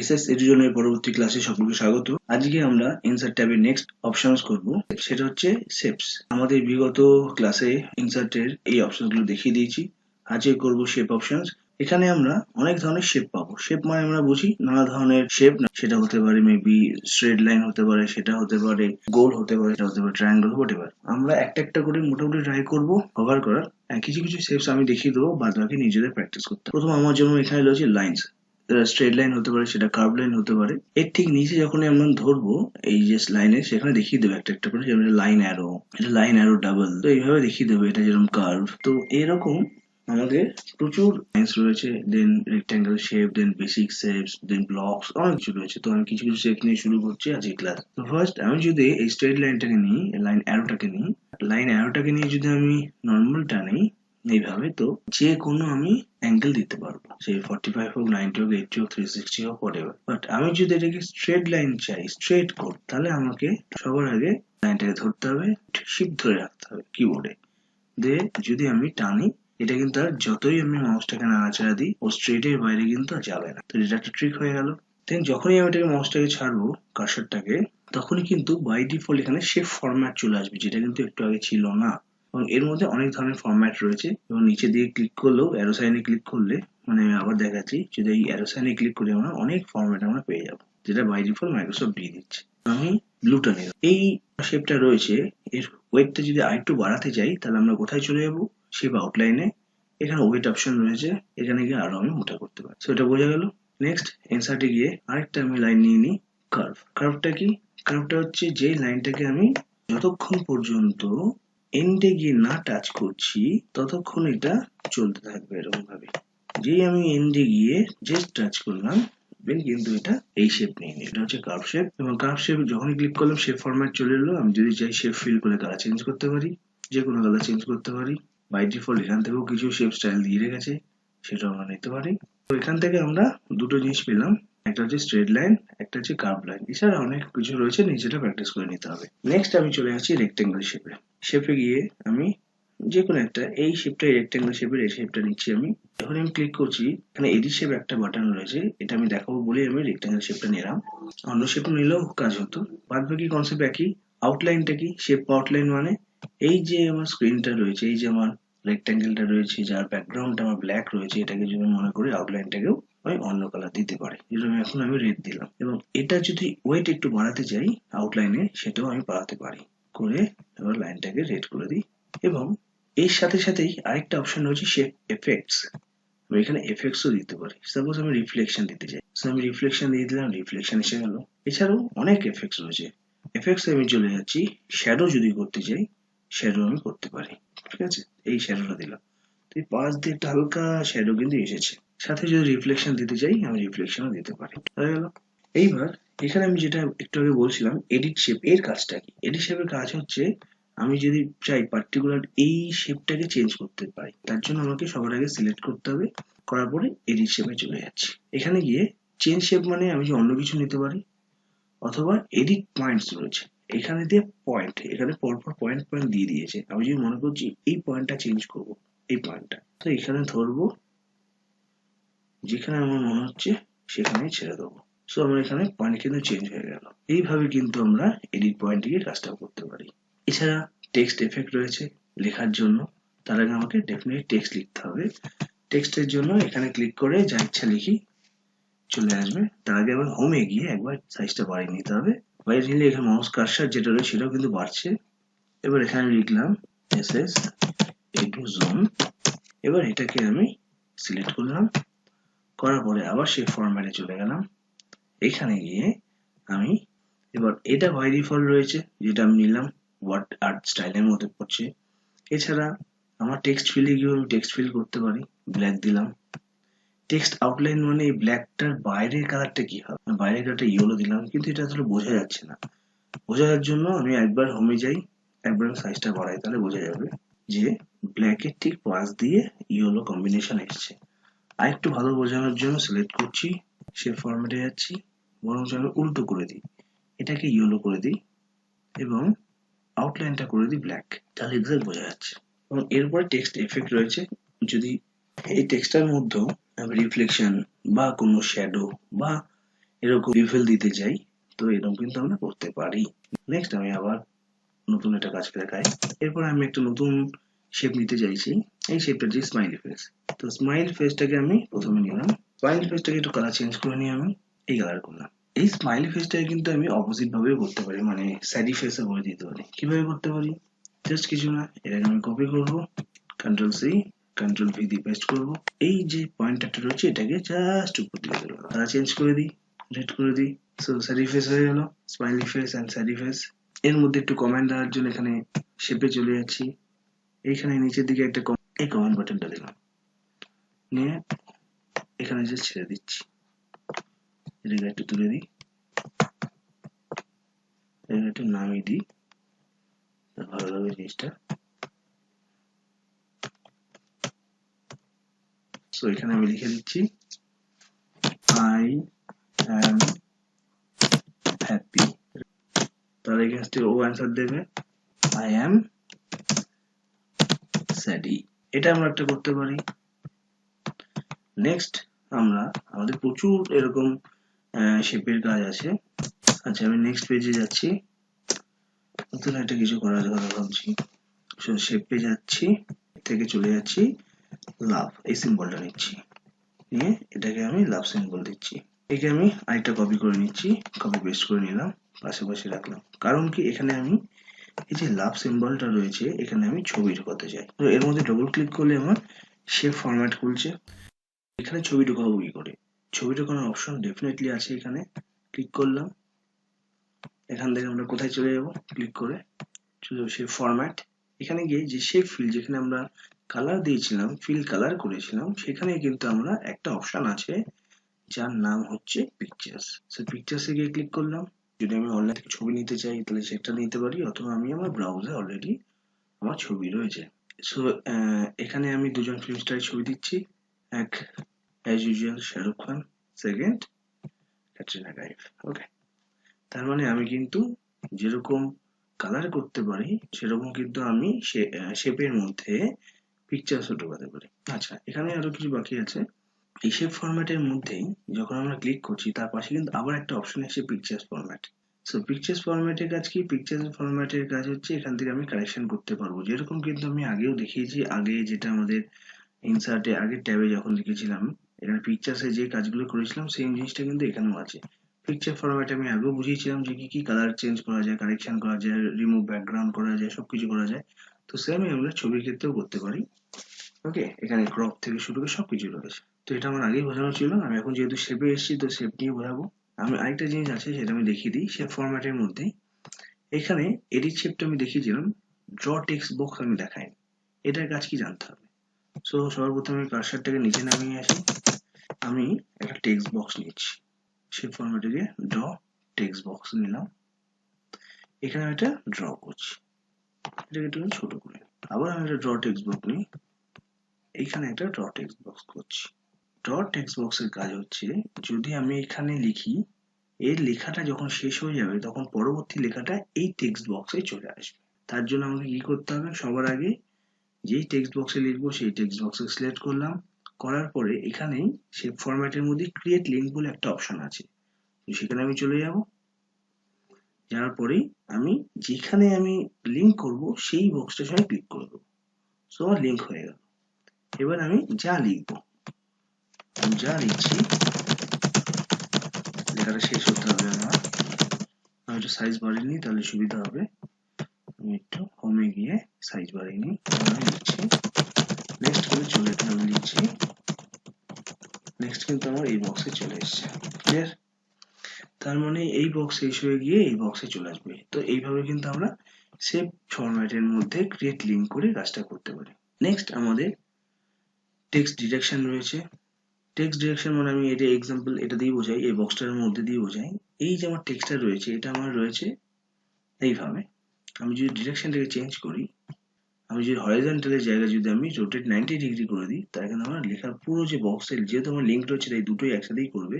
SS Eduzone এর পরবর্তী ক্লাসে সকলকে স্বাগত। আজকে আমরা ইনসার্ট ট্যাবের নেক্সট অপশনস করব, সেটা হচ্ছে শেপস। আমাদের বিগত ক্লাসে ইনসার্টের এই অপশনগুলো দেখিয়ে দিয়েছি। আজকে করব শেপ অপশনস। এখানে আমরা অনেক ধরনের শেপ পাবো। শেপ মানে আমরা বুঝি নানা ধরনের শেপ, সেটা হতে পারে মেবি স্ট্রেট লাইন হতে পারে, সেটা হতে পারে গোল হতে পারে, সেটা হতে পারে ট্রায়াঙ্গেল হতে পারে। আমরা একটা একটা করে মোটামুটি ট্রাই করব কভার করার। কিছু কিছু শেপস আমি দেখিয়ে দেবো, বাদ বাকি নিজেদের প্র্যাকটিস করতে। প্রথম আমার জন্য এখানে রয়েছে লাইন্স। স্ট্রেট লাইন হতে পারে, সেটা কার্ভ লাইন হতে পারে। এর ঠিক নিচে যখন আমরা ধরবো এই যে লাইনে, সেখানে দেখিয়ে দেবে একটা একটা করে, যেমন লাইন অ্যারো, এটা লাইন অ্যারো ডাবল, তো এইভাবে দেখিয়ে দেবে এটা যেরকম কার্ভ। তো এরকম আমাদের প্রচুর লাইন্স রয়েছে, দেন রেক্ট্যাঙ্গেল শেপ, দেন বেসিক শেপস, দেন ব্লকস, অনেক কিছু রয়েছে। তো আমি কিছু কিছু শেপ নিয়ে শুরু করছি আজকে ক্লাস। তো ফার্স্ট আমি যদি এই স্ট্রেট লাইনটাকে নিই, লাইন অ্যারোটাকে নিই, লাইন অ্যারোটাকে নিয়ে যদি আমি নর্মাল টানি এইভাবে, তো যে কোনো আমি অ্যাঙ্গেল দিতে পারবো, সেই 45 হোক, 90 হোক, 80 হোক, 360 হোক, হোয়াটএভার। বাট আমি যদি এটাকে স্ট্রেট লাইন চাই, স্ট্রেট কোড, তাহলে আমাকে সবার আগে লাইনটাকে ধরতে হবে, শিফট ধরে রাখতে হবে কিবোর্ডে। দিয়ে যদি আমি টানি, এটা কিন্তু আর যতই আমি মাউসটাকে নাড়াচাড়া দিই, ও স্ট্রেটের বাইরে কিন্তু আর যাবে না। তো এটা একটা ট্রিক হয়ে গেল। দেন যখনই আমি এটাকে মাউসটাকে ছাড়বো, কার্সারটাকে, তখনই কিন্তু বাই ডিফল্ট এখানে শেপ ফরম্যাট চলে আসবে, যেটা কিন্তু একটু আগে ছিল না। এবং এর মধ্যে অনেক ধরনের ফরম্যাট রয়েছে, এবং নিচে দিয়ে ক্লিক করলেও, অ্যারো সাইনে ক্লিক করলে, মানে আবার দেখাচ্ছি, যদি এই অ্যারো সাইনে ক্লিক করি আমরা অনেক ফরম্যাট আমরা পেয়ে যাবো, যেটা বাই ডিফল্ট মাইক্রোসফট দিয়ে দিচ্ছে। আমি ব্লুটা নিলাম। এই শেপটা রয়েছে, এর ওয়েটটা যদি আরেকটু বাড়াতে চাই, তাহলে আমরা কোথায় চলে যাবো, শেপ আউটলাইনে। এখানে ওয়েট অপশন রয়েছে, এখানে গিয়ে আরো আমি মোটা করতে পারি। সেটা বোঝা গেল। নেক্সট ইনসার্টে গিয়ে আরেকটা আমি লাইন নিয়ে নিই, কার্ভ। কার্ভটা কি? কার্ভটা হচ্ছে যে লাইনটাকে আমি যতক্ষণ পর্যন্ত এন্ডে গিয়ে না টাচ করছি, ততক্ষণ এটা চলতে থাকবে এরকম ভাবে। যেই আমি এন্ডে গিয়ে জাস্ট টাচ করলাম, দেন কিন্তু এটা এই শেপ নিয়ে নিই। এটা হচ্ছে কার্ভ শেপ। এবং কার্ভ শেপ যখনই ক্লিক করলাম, শেপ ফরম্যাট চলে এলো। আমি যদি চাই শেপ ফিল করে কালার চেঞ্জ করতে পারি, যে কোনো কালার চেঞ্জ করতে পারি। বাই ডিফল্ট এখান থেকেও কিছু শেপ স্টাইল দিয়ে রেখেছে, সেটাও আমরা নিতে পারি। তো এখান থেকে আমরা দুটো জিনিস পেলাম, একটা হচ্ছে স্ট্রেট লাইন, একটা হচ্ছে কার্ভ লাইন। এছাড়া অনেক কিছু রয়েছে, নিজেটা প্র্যাকটিস করে নিতে হবে। নেক্সট আমি চলে আসছি রেক্টেঙ্গেল শেপে। শেপে গিয়ে আমি যে কোনো একটা, এই শেপটা রেক্টেঙ্গেল শেপের, এই শেপটা নিচ্ছি আমি। যখন আমি ক্লিক করছি, এখানে এডিট শেপ একটা বাটন রয়েছে, এটা আমি দেখাবো বলে আমি রেক্টেঙ্গেল শেপটা নিলাম। অন্য শেপ নিলেও কাজ হতো। বাদ বাকি কনসেপ্ট একই। আউটলাইনটা কি? শেপ আউটলাইন মানে এই যে আমার স্ক্রিনটা রয়েছে, এই যে আমার রেক্ট্যাঙ্গেলটা রয়েছে, যার ব্যাকগ্রাউন্ডটা আমার ব্ল্যাক রয়েছে, এটাকে যদি মনে করি আউটলাইনটাকেও আমি অন্য কালার দিতে পারি, যেরকম এখন আমি রেড দিলাম। এবং এটা যদি ওয়েট একটু বাড়াতে চাই আউটলাইনে, সেটাও আমি বাড়াতে পারি। করে এবার লাইনটাকে রেড করে দিই। এবং এর সাথে সাথেই আরেকটা অপশন রয়েছে, শেপ এফেক্টস। আমি এখানে এফেক্টসও দিতে পারি। সাপোজ আমি রিফ্লেকশন দিতে চাই, আমি রিফ্লেকশন দিয়ে দিলাম, রিফ্লেকশন এসে গেল। এছাড়াও অনেক এফেক্টস রয়েছে। এফেক্টস আমি চলে যাচ্ছি, শ্যাডো যদি করতে চাই, শ্যাডো আমি করতে পারি। ঠিক আছে, এই শ্যাডোটা দিলাম, তো এই পাশ দিয়ে একটা হালকা শ্যাডো কিন্তু এসেছে। সাথে যদি রিফ্লেকশন দিতে চাই, আমি রিফ্লেকশনও দিতে পারি। হয়ে গেল। এইবার এখানে আমি যেটা একটু আগে বলছিলাম, এডিট শেপ এর কাজটা কি? এডিট শেপের কাজ হচ্ছে, আমি যদি চাই পার্টিকুলার এই শেপটাকে চেঞ্জ করতে পারি, তার জন্য আমাকে সবার আগে সিলেক্ট করতে হবে। করার পরে এডিট শেপে চলে যাচ্ছি। এখানে গিয়ে চেঞ্জ শেপ মানে আমি যে অন্য কিছু নিতে পারি, অথবা এডিট পয়েন্টস রয়েছে, এখানে দিয়ে পয়েন্ট, এখানে পরপর পয়েন্ট পয়েন্ট দিয়ে দিয়েছে। আমি যদি মনে করছি এই পয়েন্টটা চেঞ্জ করব, এই পয়েন্টটা, তো এখানে ধরবো, যেখানে আমার মনে হচ্ছে সেখানেই ছেড়ে দেবো। সো আমার এখানে পয়েন্ট কিন্তু চেঞ্জ হয়ে গেল। এইভাবে কিন্তু আমরা এডিট পয়েন্ট দিয়ে কাজটা করতে পারি। এছাড়া টেক্সট এফেক্ট রয়েছে লেখার জন্য। তার আগে আমাকে ডেফিনেটলি টেক্সট লিখতে হবে। টেক্সটের জন্য এখানে ক্লিক করে যা ইচ্ছা লিখি, চলে আসবে। তার আগে আবার হোমে গিয়ে একবার সাইজটা বাড়িয়ে নিতে হবে। বাড়িয়ে নিলে এখানে মাউস কার্সার যেটা রয়েছে সেটাও কিন্তু বাড়ছে। এবার এখানে লিখলাম SS Eduzone। এবার এটাকে আমি সিলেক্ট করলাম। করার পরে আবার সেই ফরম্যাটে চলে গেলাম। এখানে গিয়ে আমি এবার, এটা বাই ডিফল্ট রয়েছে, যেটা আমি নিলাম, ওয়ার্ড আর্ট স্টাইলের মধ্যে পড়ছে। এছাড়া আমার টেক্সট ফিলে গিয়ে আমি টেক্সট ফিল করতে পারি, ব্ল্যাক দিলাম। টেক্সট আউটলাইন মানে এই ব্ল্যাকটার বাইরের কালারটা কি হবে, বাইরের কালারটা ইয়েলো দিলাম, কিন্তু এটা আসলে বোঝা যাচ্ছে না। বোঝার জন্য আমি একবার হোমে যাই, একবার সাইজটা বাড়াই, তাহলে বোঝা যাবে যে ব্ল্যাকের ঠিক পাশ দিয়ে ইয়েলো কম্বিনেশন এসছে। আর একটু ভালো বোঝানোর জন্য সিলেক্ট করছি, সে ফরম্যাটে যাচ্ছি, বরঞ্চ আমি উল্টো করে দিই, এটাকে ইয়েলো করে দিই এবং আউটলাইনটা করে দিই ব্ল্যাক, তাহলে এক্সাক্ট বোঝা যাচ্ছে। এবং এরপরে টেক্সট এফেক্ট রয়েছে। যদি এই টেক্সটার মধ্যেও আমি রিফ্লেকশন বা কোনো শ্যাডো বা এরকম রিফিল দিতে চাই, তো এরকম কিন্তু আমরা করতে পারি। নেক্সট আমি আবার নতুন একটা কাজ দেখাই। এরপর আমি একটা নতুন শেপ নিতে চাইছি। এই শেপটা যে স্মাইলি ফেস, তো স্মাইল ফেসটাকে আমি প্রথমে নিলাম। স্মাইল ফেসটাকে একটু কালার চেঞ্জ করে নিয়ে আমি এই কালার করলাম। এই স্মাইলি ফেসটাকে কিন্তু আমি অপোজিট ভাবেও করতে পারি, মানে স্যাডি ফেসও করে দিতে পারি। কিভাবে করতে পারি? জাস্ট কিছু না, এটাকে আমি কপি করবো, কন্ট্রোল সি কন্ট্রোল ভি দিয়ে পেস্ট করবো। এই যে পয়েন্টারটা রয়েছে এটাকে জাস্ট উপর দিকে তুলবো, কালার চেঞ্জ করে দিই, রেড করে দিই। সো স্যাডি ফেস হয়ে গেল, স্মাইলি ফেস অ্যান্ড স্যাডি ফেস। এর মধ্যে একটু কমেন্ট দেওয়ার জন্য এখানে শেপে চলে যাচ্ছি। এইখানে নিচের দিকে একটা এই কমেন্ট বাটনটা দিলাম, নিয়ে এখানে যে ছেড়ে দিচ্ছি, এটাকে একটু তুলে দিই, এটাকে একটু নামিয়ে দিই, ভালো লাগবে জিনিসটা। সো এখানে আমি লিখে দিচ্ছি আই অ্যাম হ্যাপি, তার এগেনস্ট ও অ্যান্সার দেবে আই অ্যাম স্যাডি। এটা আমরা একটা করতে পারি। নেক্সট আমরা আমাদের প্রচুর এরকম শেপের কাজ আছে। আচ্ছা, আমি নেক্সট পেজে যাচ্ছি, নতুন একটা কিছু করার কথা ভাবছি। শেপে যাচ্ছি, থেকে চলে যাচ্ছি লাভ, এই সিম্বলটা নিচ্ছি, নিয়ে এটাকে আমি লাভ সিম্বল দিচ্ছি। একে আমি আরেকটা কপি করে নিচ্ছি, কপি পেস্ট করে নিলাম, পাশাপাশি রাখলাম। কারণ কি, এখানে আমি এই যে লাভ সিম্বলটা রয়েছে এখানে আমি ছবি ঢোকাতে চাই। তো এর মধ্যে ডবল ক্লিক করলে আমার শেপ ফরম্যাট খুলছে। এখানে ছবি ঢোকাবো কি করে? ছবি ঢোকানোর অপশন ডেফিনেটলি আছে, এখানে ক্লিক করলাম। এখান থেকে আমরা কোথায় চলে যাব? ক্লিক করে চলে যাবো শেপ ফরম্যাট। এখানে গিয়ে যে শেপ ফিল, যেখানে আমরা কালার দিয়েছিলাম, ফিল কালার করেছিলাম, সেখানে কিন্তু আমরা একটা অপশন আছে যার নাম হচ্ছে পিকচার্স। সো পিকচার্সে গিয়ে ক্লিক করলাম। যদি আমি অনলাইন থেকে ছবি নিতে চাই তাহলে সেটা নিতে পারি, অথবা আমি আমার ব্রাউজারে অলরেডি আমার ছবি রয়েছে। সো এখানে আমি দুজন ফিল্ম স্টারের ছবি দিচ্ছি। এক as usual Shahrukh Khan, second Katrina Kaif. ওকে, তার মানে আমি কিন্তু যেরকম কালার করতে পারি সেরকম কিন্তু আমি শেপের মধ্যে পিকচার্সও ঢোকাতে পারি। আচ্ছা, এখানে আরো কিছু বাকি আছে। এই শেপ ফরম্যাটের মধ্যেই যখন আমরা ক্লিক করছি তার পাশে কিন্তু আবার একটা অপশন আছে পিকচার্স ফরম্যাট। সো পিকচার্স ফরম্যাটের কাজ কি? পিকচার্স ফরম্যাটের কাজ হচ্ছে এখান থেকে আমি কারেকশন করতে পারবো, যেরকম কিন্তু আমি আগেও দেখিয়েছি। আগে যেটা আমাদের ইনসার্টে আগের ট্যাবে যখন লিখেছিলাম, এখানে পিকচার্সে যে কাজগুলো করেছিলাম সেম জিনিসটা কিন্তু এখানেও আছে। পিকচার ফরম্যাটে আমি আগেও বুঝিয়েছিলাম যে কি কি কালার চেঞ্জ করা যায়, কারেকশন করা যায়, রিমুভ ব্যাকগ্রাউন্ড করা যায়, সবকিছু করা যায়। তো সেমই আমরা ছবির ক্ষেত্রেও করতে পারি। ওকে, এখানে ক্রপ থেকে শুরু করে সবকিছু রয়েছে। তো এটা আমার আগেই বোঝানো ছিল, আমি এখন যেহেতু শেপে এসেছি তো শেপ নিয়ে বোঝাবো। আমি আরেকটা জিনিস আছে সেটা আমি দেখিয়ে দিই শেপ ফরম্যাটের মধ্যেই। এখানে এডিট শেপটা আমি দেখিয়েছিলাম, ড্র টেক্সট বক্স আমি দেখাইনি। এটার কাজ কি জানতে হবে। সো সবার প্রথমে আমি কার্সারটাকে নিচে নামিয়ে আসি, আমি একটা টেক্সট বক্স নিচ্ছি, শেপ ফরম্যাটে গিয়ে ড্র টেক্সট বক্স নিলাম। এখানে আমি একটা ড্র করছি, এটাকে একটু ছোট করে। আবার আমি একটা ড্র টেক্সট বক্স নিই, এইখানে একটা ড্র টেক্সট বক্স করছি। ড্র টেক্সট বক্সের কাজ হচ্ছে, যদি আমি এখানে লিখি, এর লেখাটা যখন শেষ হয়ে যাবে তখন পরবর্তী লেখাটা এই টেক্সট বক্সে চলে আসবে। তার জন্য আমাকে কি করতে হবে? সবার আগে যেই টেক্সট বক্সে লিখবো সেই টেক্সট বক্সে সিলেক্ট করলাম, করার পরে এখানেই শেপ ফরম্যাটের মধ্যে ক্রিয়েট লিঙ্ক বলে একটা অপশন আছে, তো সেখানে আমি চলে যাব। যাওয়ার পরেই আমি যেখানে আমি লিঙ্ক করব সেই বক্সটার সঙ্গে ক্লিক করব। সো আমার লিঙ্ক হয়ে গেল। এবার আমি যা লিখবো, আমি যা লিখছি লেখাটা শেষ হতে হবে আমার। আমি একটু সাইজ বাড়িয়ে নিই তাহলে সুবিধা হবে। আমি একটু হোমে গিয়ে সাইজ বাড়িয়ে নিই, আমি লিখছি। নেক্সট করে চলে এখানে আমি লিখছি। নেক্সট কিন্তু আমার এই বক্সে চলে এসছে। ক্লিয়ার? তার মানে এই বক্স শেষ হয়ে গিয়ে এই বক্সে চলে আসবে। তো এইভাবে কিন্তু আমরা শেপ ফরম্যাটের মধ্যে ক্রিয়েট লিঙ্ক করে কাজটা করতে পারি। নেক্সট আমাদের টেক্সট ডিরেকশন রয়েছে। টেক্সট ডিরেকশন মানে আমি এটা এক্সাম্পল এটা দিয়ে বোঝাই, এই বক্সটার মধ্যে দিয়ে বোঝাই। এই যে আমার টেক্সটটা রয়েছে এটা আমার রয়েছে এইভাবে। আমি যদি ডিরেকশনটাকে চেঞ্জ করি, আমি যদি হরাইজন্টালের জায়গায় যদি আমি রোটেট 90 ডিগ্রি করে দিই, তাহলে কিন্তু আমার লেখার পুরো যে বক্সের, যেহেতু আমার লিঙ্ক রয়েছে তাই দুটোই একসাথেই করবে,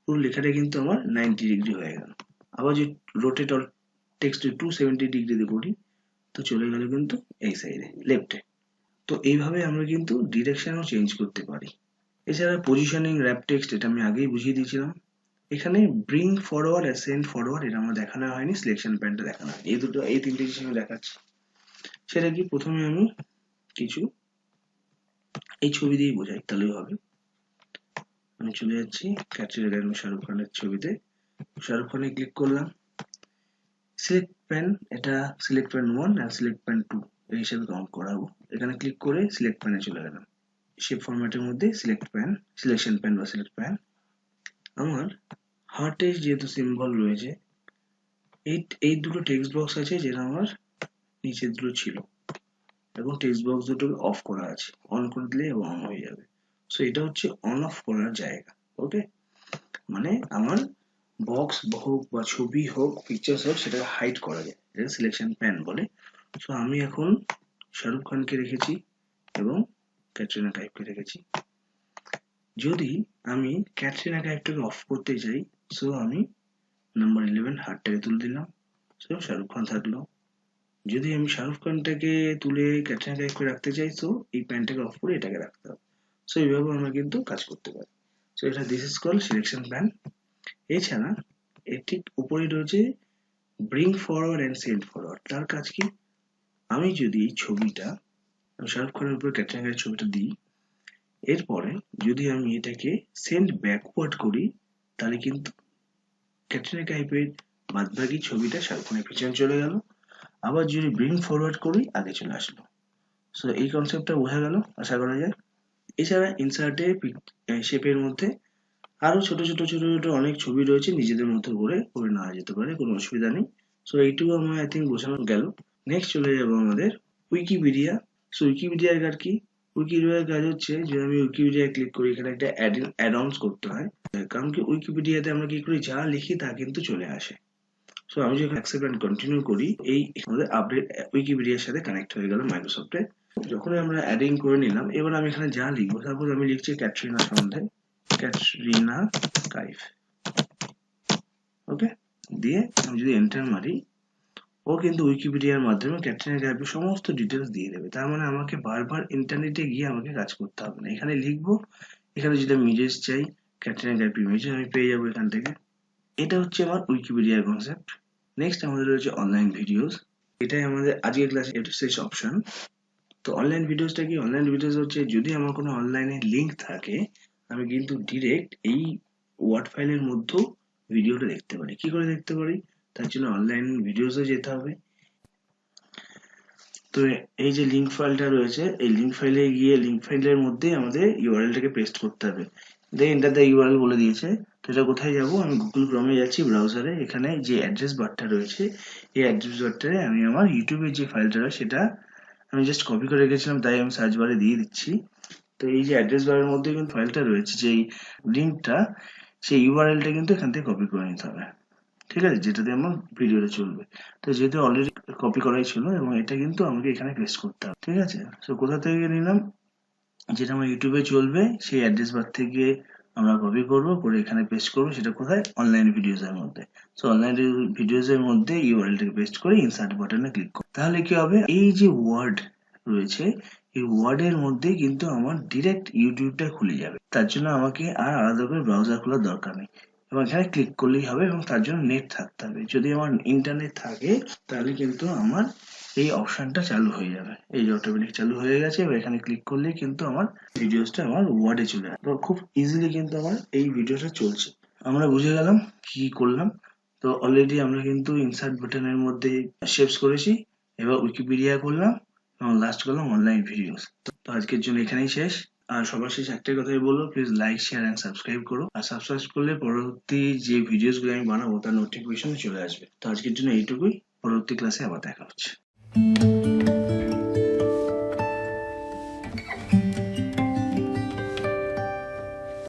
পুরো লেখাটা কিন্তু আমার 90 ডিগ্রি হয়ে গেল। আবার যদি রোটেট অল টেক্সট 270 ডিগ্রিতে করি, তো চলে গেল কিন্তু এই সাইডে লেফটে। তো এইভাবে আমরা কিন্তু ডিরেকশনও চেঞ্জ করতে পারি। এছাড়া পজিশনিং র্যাপ টেক্সট, এটা আমি আগেই বুঝিয়ে দিয়েছিলাম। এখানে ব্রিং ফরওয়ার্ড আর সেন্ড ফরওয়ার্ড এটা আমার দেখানো হয়নি, সিলেকশন প্যানটা দেখানো হয়নি। এই তিনটে জিনিস আমি দেখাচ্ছি। সেটা কি, প্রথমে আমি কিছু এই ছবি দিয়ে বোঝাই তাহলেই হবে। আমি চলে যাচ্ছি ক্যাটরিনা কাইফ এবং শাহরুখ খানের ছবিতে, শাহরুখ খানে ক্লিক করলাম। সিলেক্ট প্যান, এটা সিলেক্ট প্যান 1 আর সিলেক্ট প্যান 2 এই হিসেবে কাউন্ট করাবো। এখানে ক্লিক করে সিলেক্ট প্যানে চলে গেলাম। শেপ ফরম্যাটের মধ্যে সিলেক্ট প্যান, সিলেকশন প্যান বা সিলেক্ট প্যান। আমার হার্টের যেহেতু সিম্বল রয়েছে, এই দুটো টেক্সট বক্স আছে যেটা আমার নিচে দুটো ছিল, এবং টেক্সট বক্স দুটো অফ করা আছে, অন করে দিলে এবং অন হয়ে যাবে। সো এটা হচ্ছে অন অফ করার জায়গা। ওকে, মানে আমার বক্স হোক বা ছবি হোক, পিকচার্স হোক, সেটাকে হাইড করা যায়, এটা সিলেকশন প্যান বলে। সো আমি এখন শাহরুখ খানকে রেখেছি এবং ক্যাটরিনা কাইফকে রেখেছি। যদি আমি ক্যাটরিনা কাইফটাকে অফ করতে চাই, সো আমি নাম্বার 11 হার্টটাকে তুলে দিলাম, সো শাহরুখ খান থাকলো। যদি আমি শাহরুখ খানটাকে তুলে ক্যাটরিনা কাইফকে রাখতে চাই, সো এই প্যানটাকে অফ করে এটাকে রাখতে হবে। সো এইভাবে আমরা কিন্তু কাজ করতে পারি। সো এটা this is called selection pane. এছাড়া এর ঠিক উপরে রয়েছে bring forward and send forward. তার কাজ কি, আমি যদি এই ছবিটা শাহরুখ খানের উপর ক্যাটরিনা কাইফের ছবিটা দিই, এরপরে যদি আমি এটাকে সেন্ড ব্যাকওয়ার্ড করি, তাহলে কিন্তু ক্যাটরিনা কাইফের বাদবাকি ছবিটা শাহরুখ খানের পিছনে চলে গেল। আবার যদি ব্রিং ফরওয়ার্ড করি, আগে চলে আসলো। সো এই কনসেপ্টটা বোঝা গেল আশা করা যায়। এছাড়া ইনসার্টে শেপের মধ্যে আরো ছোট ছোট ছোট ছোট অনেক ছবি রয়েছে, নিজেদের মতো করে নেওয়া যেতে পারে, কোনো অসুবিধা নেই। সো এইটুকু আমার আই থিঙ্ক বোঝানো গেল। নেক্সট চলে যাবো আমাদের উইকিপিডিয়া। সো উইকিপিডিয়ার কাজ কি, উইকিপিডিয়ার কাজ হচ্ছে যে আমি উইকিপিডিয়া ক্লিক করি, এখানে একটা অ্যাড অনস করতে হয়, কারণ কি উইকিপিডিয়াতে আমরা কি করি, যা লিখি তা কিন্তু চলে আসে। সো আমি যখন অ্যাকসেপ্ট এন্ড কন্টিনিউ করি, এই আমাদের আপডেট উইকিপিডিয়ার সাথে কানেক্ট হয়ে গেল মাইক্রোসফটে। যখন আমরা অ্যাডিং করে নিলাম, এবার আমি এখানে যা লিখবো, সাপোজ আমি লিখছি ক্যাটরিনা সম্বন্ধে, ক্যাটরিনা কাইফ, ওকে, দিয়ে আমি যদি এন্টার মারি, ও কিন্তু উইকিপিডিয়ার মাধ্যমে ক্যাটরিনা কাইফের সমস্ত ডিটেলস দিয়ে দেবে। তার মানে আমাকে বারবার ইন্টারনেটে গিয়ে আমাকে কাজ করতে হবে না, এখানে লিখবো, এখানে যদি আমি ইমেজ চাই, ক্যাটরিনা কাইফ ইমেজ আমি পেয়ে যাবো এখান থেকে। এটা হচ্ছে আমার উইকিপিডিয়ার কনসেপ্ট। নেক্সট আমাদের রয়েছে অনলাইন ভিডিওস। এটাই আমাদের আজকের ক্লাসে শেষ অপশন। তো অনলাইন ভিডিওসটা কি, অনলাইন ভিডিওস হচ্ছে যদি আমার কোনো অনলাইনে লিঙ্ক থাকে, আমি কিন্তু ডিরেক্ট এই ওয়ার্ড ফাইলের মধ্যেও ভিডিওটা দেখতে পারি। কি করে দেখতে পারি, তার জন্য অনলাইন ভিডিওসে যেতে হবে। তো এই যে লিঙ্ক ফাইলটা রয়েছে, এই লিঙ্ক ফাইলে গিয়ে লিঙ্ক ফাইলের মধ্যে আমাদের ইউআরএলটাকে পেস্ট করতে হবে। দেখে এন্টার দ্য ইউআরএল বলে দিয়েছে। তো এটা কোথায় যাব, আমি গুগল ক্রমে যাচ্ছি ব্রাউজারে, এখানে যে অ্যাড্রেস বারটা রয়েছে, এই অ্যাড্রেস বারটারে আমি আমার ইউটিউবের যে ফাইলটা রয়েছে সেটা আমি জাস্ট কপি করে রেখেছিলাম, তাই আমি সার্চ বারে দিয়ে দিচ্ছি। তো এই যে অ্যাড্রেস বারের মধ্যে কিন্তু ফাইলটা রয়েছে, যে লিঙ্কটা, সেই ইউআরএলটা কিন্তু এখান থেকে কপি করে নিতে হবে, ঠিক আছে, যেটাতে আমার ভিডিওটা চলবে। তো যেহেতু অলরেডি কপি করাই ছিল, এবং এটা কিন্তু আমাকে এখানে পেস্ট করতে হবে, ঠিক আছে। তো কোথা থেকে নিলাম, যেটা আমার ইউটিউবে চলবে সেই অ্যাড্রেস বার থেকে আমরা কপি করব, করে এখানে পেস্ট করব, সেটা কোথায়, অনলাইন ভিডিওস এর মধ্যে। সো অনলাইন ভিডিওস এর মধ্যে ইউআরএলটাকে পেস্ট করে ইনসার্ট বাটনে ক্লিক করব। তাহলে কি হবে, এই যে ওয়ার্ড রয়েছে, এই ওয়ার্ডের মধ্যে কিন্তু আমার ডিরেক্ট ইউটিউবটা খুলে যাবে। তার জন্য আমাকে আর আলাদা করে ব্রাউজার খোলার দরকার নেই, এবং এখানে ক্লিক করলেই হবে, এবং তার জন্য নেট থাকতে হবে। যদি আমার ইন্টারনেট থাকে, তাহলে কিন্তু আমার এই অপশনটা চালু হয়ে যাবে। এই যে অটোমেটিক চালু হয়ে গেছে, এবার এখানে ক্লিক করলে কিন্তু আমার ভিডিওসটা আমার ওয়ার্ডে চলে আসবে, খুব ইজিলি কিন্তু আমার এই ভিডিওটা চলছে। আমরা বুঝে গেলাম কি করলাম। তো অলরেডি আমরা কিন্তু ইনসার্ট বাটনের মধ্যে শেপস করেছি, এবার উইকিপিডিয়া করলাম, এবং লাস্ট করলাম অনলাইন ভিডিওস। তো আজকের জন্য এখানেই শেষ। আর সবার শেষ একটাই কথাই বলবো, please like, share and subscribe করো। আর সাবস্ক্রাইব করলে পরবর্তী যে ভিডিওস গুলো আমি বানাবো তার নোটিফিকেশন চলে আসবে। তো আজকের জন্য এইটুকুই, পরবর্তী ক্লাসে আবার দেখা হচ্ছে।